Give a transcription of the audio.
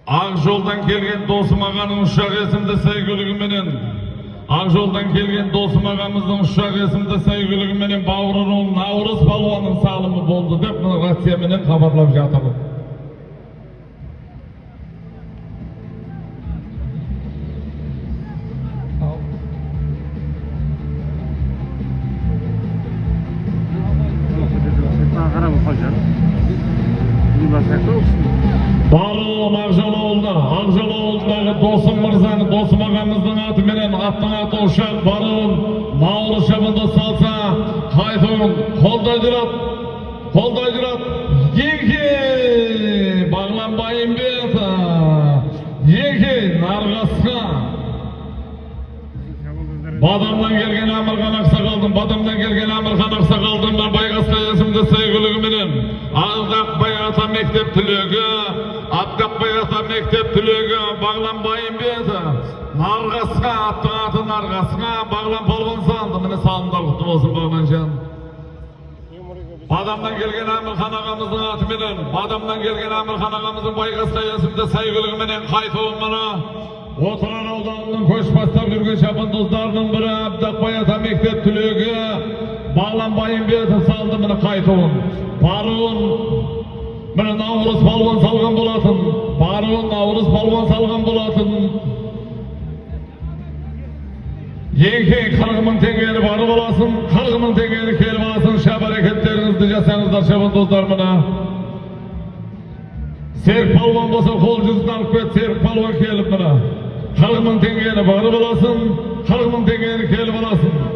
Akjoldan kelgen dostum ağanın uşak esimde sevgiligimenen, Akjoldan kelgen dostum ağamızın uşak esimde sevgiligimenen Bağırın Navruz Palvanın salımı boldu dep Rossiya menen habarlap жатырмын. Bağırın Akjoloğlu'nдағы Досым Мырзаны, Досым ағамыздың аты менен аттың аты ушак Bağırın Наурыз шабында салса, қайтуын қолдай жүрат. Еке, бағланбайын беті. Еке, нарғасқа. Badamdan gelgen Amirхан Ақсақалдың, Badamdan gelgen Amirхан Ақсақалдың бір байғасқа есімді sevgiligimenen Aqdaqbay ata mektep түлегі, Aqdaqbay ata mektep түлегі, Бағланбайын беті. Нарғасқа, аттың аты Нарғасқа, Бағлан Полван санды. Міне салымдар құтты болсын Бағланжан. Badamdan gelgen Amirхан ағамыздың аты менен, Badamdan gelgen Amirхан ағамыздың байғасқа есімді sevgiligimenen қайтуын мұны. Отырар ауданының көш бастап жүрген шабандоздарының бірі Aqdaqbay ата мектеп түлегі Бағланбайын беті салды міне қайтуын. Баруын міне Наурыз Palvan салған болатын. Баруын Наурыз Palvan салған болатын. Ең 40.000 теңгені барып аласың, 40.000 теңгені келіп аласың. Шаб әрекеттеріңізді жасаңыздар шабандоздар міне. Серік Palvan болса қол жүзін алып кет, Серік Palvan келіп міне. 40.000 теңгені барып аласың, 40.000 теңгені келіп аласың.